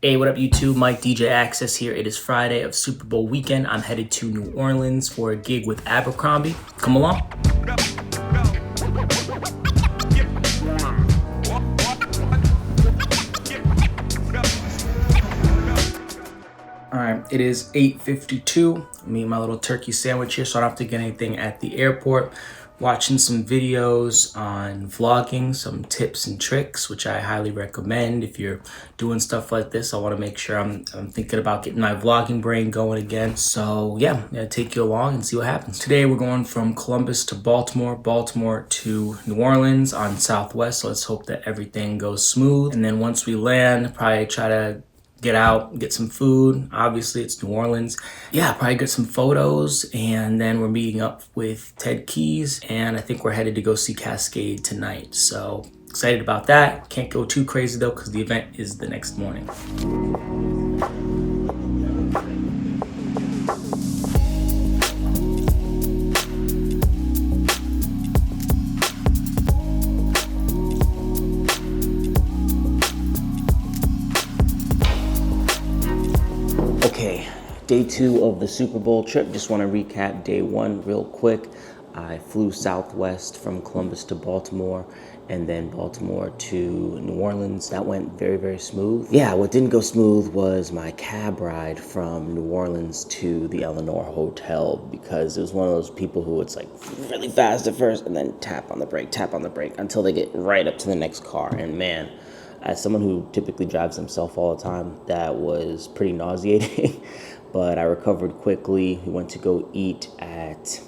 Hey, what up YouTube? Mike, DJ Access here. It is Friday of Super Bowl weekend. I'm headed to New Orleans for a gig with Abercrombie. Come along. Alright, it is 8:52. Me and my little turkey sandwich here, so I don't have to get anything at the airport. Watching some videos on vlogging, some tips and tricks, which I highly recommend. If you're doing stuff like this, I want to make sure I'm thinking about getting my vlogging brain going again. So yeah, I'm gonna take you along and see what happens. Today we're going from Columbus to Baltimore, Baltimore to New Orleans on Southwest. So let's hope that everything goes smooth. And then once we land, probably try to get out, get some food. Obviously, it's New Orleans. Yeah, probably get some photos. And then we're meeting up with Ted Keys. And I think we're headed to go see Cascade tonight. So excited about that. Can't go too crazy though, because the event is the next morning. Okay, day 2 of the Super Bowl trip. Just want to recap day 1 real quick. I flew Southwest from Columbus to Baltimore and then Baltimore to New Orleans. That went very, very smooth. Yeah, what didn't go smooth was my cab ride from New Orleans to the Eleanor Hotel, because it was one of those people who it's like really fast at first and then tap on the brake until they get right up to the next car. And man, as someone who typically drives himself all the time, that was pretty nauseating, but I recovered quickly. We went to go eat at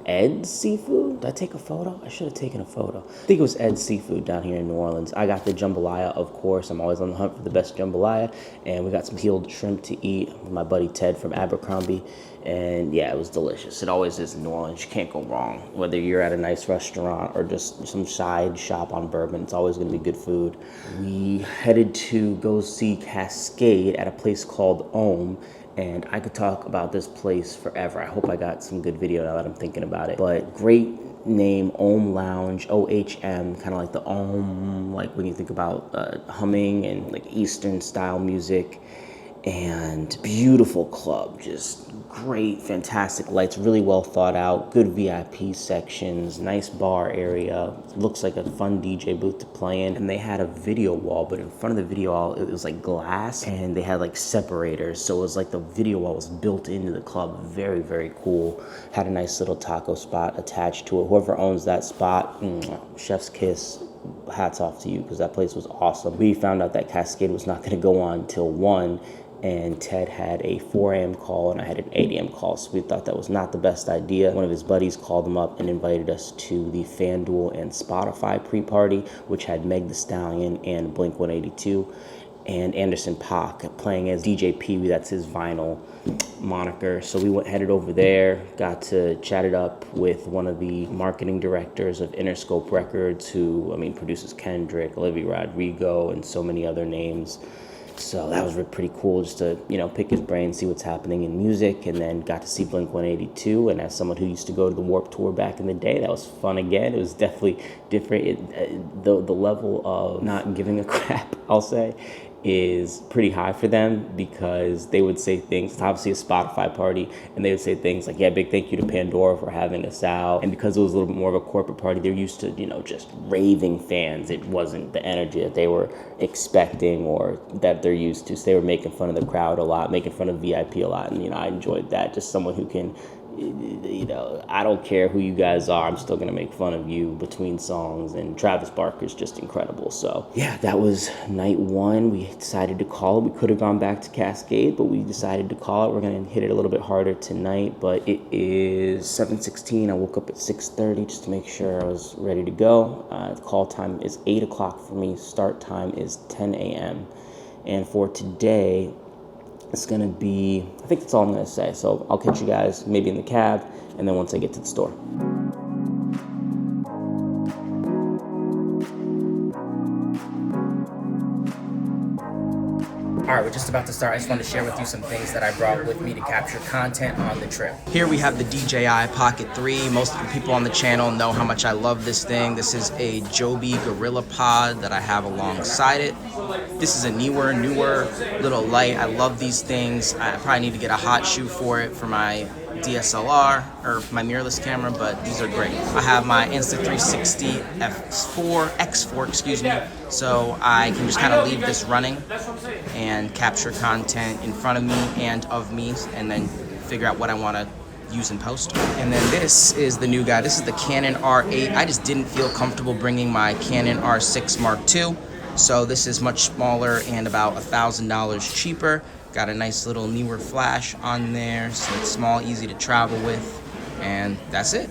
Ed's Seafood. Did I take a photo? I should have taken a photo. I think it was Ed's Seafood down here in New Orleans. I got the jambalaya, of course. I'm always on the hunt for the best jambalaya. And we got some peeled shrimp to eat with my buddy Ted from Abercrombie. And yeah, it was delicious. It always is in New Orleans. You can't go wrong. Whether you're at a nice restaurant or just some side shop on Bourbon, it's always going to be good food. We headed to go see Cascade at a place called Ohm. And I could talk about this place forever. I hope I got some good video now that I'm thinking about it. But great name, Ohm Lounge, O-H-M, kind of like the Ohm, like when you think about humming and like Eastern style music. And beautiful club, just great, fantastic lights, really well thought out, good VIP sections, nice bar area, looks like a fun DJ booth to play in. And they had a video wall, but in front of the video wall, it was like glass, and they had like separators, so it was like the video wall was built into the club. Very, very cool. Had a nice little taco spot attached to it. Whoever owns that spot, chef's kiss. Hats off to you, because that place was awesome. We found out that Cascade was not going to go on till 1, and Ted had a 4 a.m. call and I had an 8 a.m. call, so we thought that was not the best idea. One of his buddies called him up and invited us to the FanDuel and Spotify pre-party, which had Meg Thee Stallion and Blink-182 and Anderson .Paak playing as DJ Pee Wee. That's his vinyl moniker. So we headed over there, got to chat it up with one of the marketing directors of Interscope Records, who, I mean, produces Kendrick, Olivia Rodrigo, and so many other names. So that was pretty cool, just to, pick his brain, see what's happening in music, and then got to see Blink-182. And as someone who used to go to the Warped Tour back in the day, that was fun again. It was definitely different. The level of not giving a crap, I'll say, is pretty high for them, because they would say things, it's obviously a Spotify party, and they would say things like, yeah, big thank you to Pandora for having us out. And because it was a little bit more of a corporate party, they're used to, just raving fans. It wasn't the energy that they were expecting or that they're used to. So they were making fun of the crowd a lot, making fun of VIP a lot, and I enjoyed that. Just someone who can, I don't care who you guys are, I'm still gonna make fun of you between songs. And Travis Barker's just incredible. So yeah, that was night 1. We decided to call it. We could have gone back to Cascade, but we decided to call it. We're gonna hit it a little bit harder tonight, but it is 7:16. I woke up at 6:30 just to make sure I was ready to go. The call time is 8 o'clock for me. Start time is 10 a.m. And for today, it's going to be, I think that's all I'm going to say. So I'll catch you guys maybe in the cab, and then once I get to the store. All right, we're just about to start. I just wanted to share with you some things that I brought with me to capture content on the trip. Here we have the DJI Pocket 3. Most of the people on the channel know how much I love this thing. This is a Joby Gorilla Pod that I have alongside it. This is a newer little light. I love these things. I probably need to get a hot shoe for it for my DSLR or my mirrorless camera, but these are great. I have my Insta360 X4, excuse me, so I can just kind of leave this running and capture content in front of me and of me, and then figure out what I want to use in post. And then this is the new guy. This is the Canon R8. I just didn't feel comfortable bringing my Canon R6 Mark II, so this is much smaller and about $1,000 cheaper. Got a nice little newer flash on there, so it's small, easy to travel with, and that's it.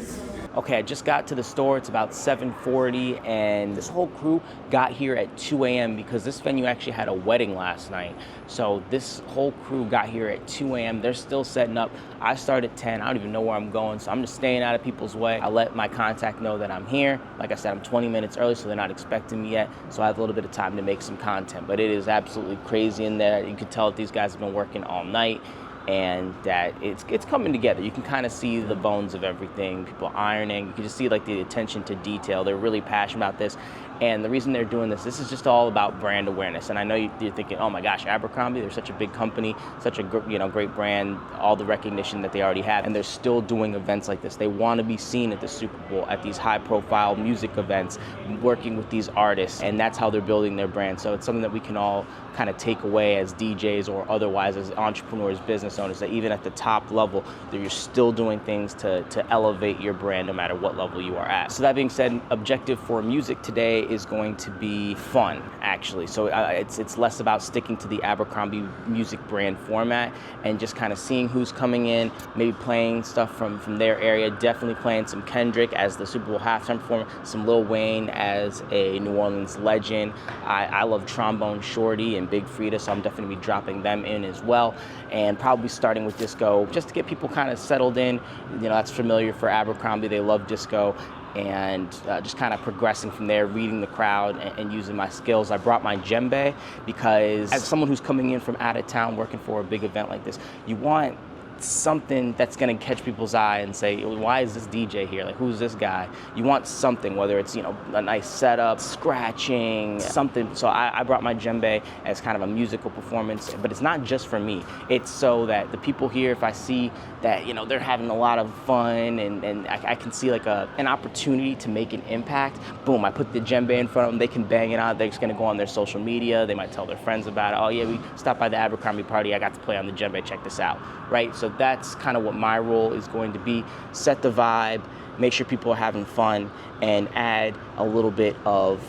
Okay, I just got to the store. It's about 7:40, and this whole crew got here at 2 a.m. because this venue actually had a wedding last night. So this whole crew got here at 2 a.m. They're still setting up. I start at 10. I don't even know where I'm going, so I'm just staying out of people's way. I let my contact know that I'm here. Like I said, I'm 20 minutes early, so they're not expecting me yet. So I have a little bit of time to make some content. But it is absolutely crazy in there. You can tell that these guys have been working all night, and that it's coming together. You can kind of see the bones of everything. People ironing. You can just see like the attention to detail. They're really passionate about this. And the reason they're doing this is just all about brand awareness. And I know you're thinking, oh my gosh, Abercrombie, they're such a big company, such a great brand, all the recognition that they already have, and they're still doing events like this. They want to be seen at the Super Bowl, at these high-profile music events, working with these artists, and that's how they're building their brand. So it's something that we can all kind of take away as DJs or otherwise as entrepreneurs, business owners, that even at the top level, that you're still doing things to elevate your brand no matter what level you are at. So that being said, objective for music today is going to be fun, actually. So it's less about sticking to the Abercrombie music brand format and just kind of seeing who's coming in, maybe playing stuff from their area, definitely playing some Kendrick as the Super Bowl halftime performer, some Lil Wayne as a New Orleans legend. I love Trombone Shorty and Big Frida, so I'm definitely be dropping them in as well, and probably starting with disco just to get people kind of settled in. You know, that's familiar for Abercrombie. They love disco, and just kind of progressing from there, reading the crowd and using my skills. I brought my djembe because as someone who's coming in from out of town working for a big event like this, you want something that's going to catch people's eye and say, why is this DJ here? Like, who's this guy? You want something, whether it's, you know, a nice setup, scratching, something. So I brought my djembe as kind of a musical performance, but it's not just for me. It's so that the people here, if I see that, you know, they're having a lot of fun and I can see like an opportunity to make an impact, boom, I put the djembe in front of them. They can bang it out. They're just going to go on their social media. They might tell their friends about it. Oh yeah, we stopped by the Abercrombie party. I got to play on the djembe. Check this out, right? So that's kind of what my role is going to be. Set the vibe, make sure people are having fun, and add a little bit of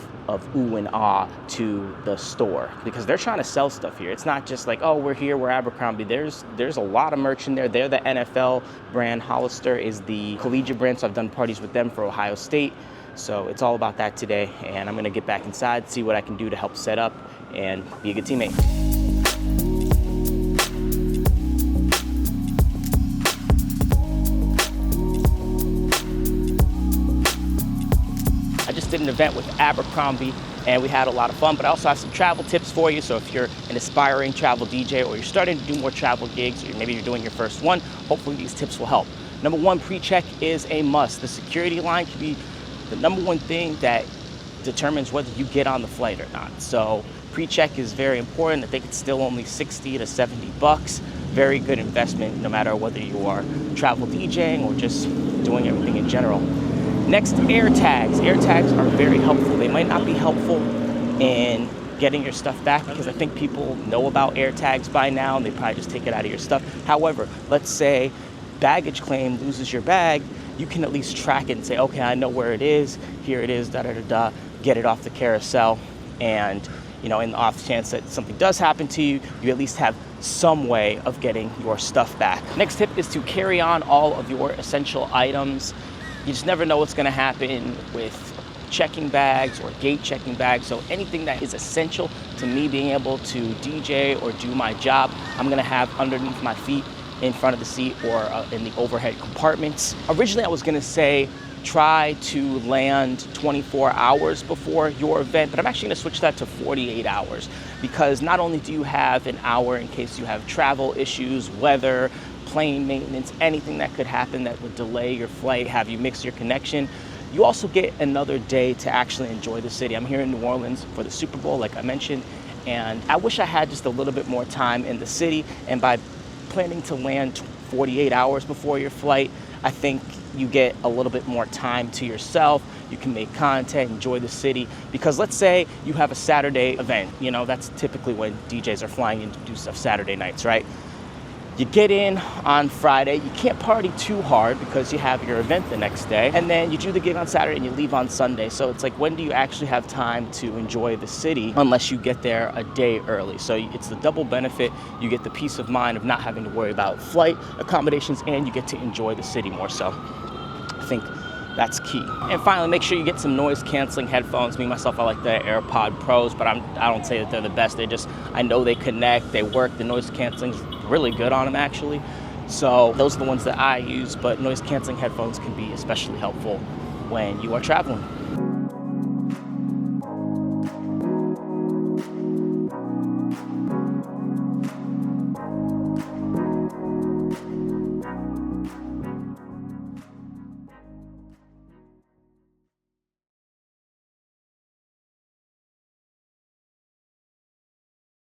ooh and ah to the store, because they're trying to sell stuff here. It's not just like, oh, we're here, we're Abercrombie. There's a lot of merch in there. They're the NFL brand. Hollister is the collegiate brand, so I've done parties with them for Ohio State. So it's all about that today, and I'm gonna get back inside, see what I can do to help set up and be a good teammate. I just did an event with Abercrombie and we had a lot of fun, but I also have some travel tips for you. So if you're an aspiring travel DJ or you're starting to do more travel gigs, or maybe you're doing your first one, hopefully these tips will help. Number one, pre-check is a must. The security line can be the number one thing that determines whether you get on the flight or not. So pre-check is very important. I think it's still only 60 to 70 bucks. Very good investment no matter whether you are travel DJing or just doing everything in general. Next, air tags. Air tags are very helpful. They might not be helpful in getting your stuff back because I think people know about air tags by now and they probably just take it out of your stuff. However, let's say baggage claim loses your bag, you can at least track it and say, okay, I know where it is, here it is, da-da-da-da, get it off the carousel, and you know, in the off chance that something does happen to you, you at least have some way of getting your stuff back. Next tip is to carry on all of your essential items. You just never know what's gonna happen with checking bags or gate checking bags. So anything that is essential to me being able to DJ or do my job, I'm gonna have underneath my feet, in front of the seat, or in the overhead compartments. Originally I was gonna say try to land 24 hours before your event, but I'm actually gonna switch that to 48 hours because not only do you have an hour in case you have travel issues, weather, plane maintenance, anything that could happen that would delay your flight, have you miss your connection, you also get another day to actually enjoy the city. I'm here in New Orleans for the Super Bowl, like I mentioned, And I wish I had just a little bit more time in the city, and by planning to land 48 hours before your flight, I think you get a little bit more time to yourself. You can make content, enjoy the city, because let's say you have a Saturday event, you know, that's typically when DJs are flying in to do stuff Saturday nights, right? You get in on Friday, you can't party too hard because you have your event the next day, and then you do the gig on Saturday and you leave on Sunday. So it's like, when do you actually have time to enjoy the city unless you get there a day early? So it's the double benefit. You get the peace of mind of not having to worry about flight accommodations, and you get to enjoy the city more so. I think that's key. And finally, make sure you get some noise canceling headphones. Me, myself, I like the AirPod Pros, but I don't say that they're the best. I know they connect, they work. The noise canceling's really good on them, actually. So those are the ones that I use, but noise canceling headphones can be especially helpful when you are traveling.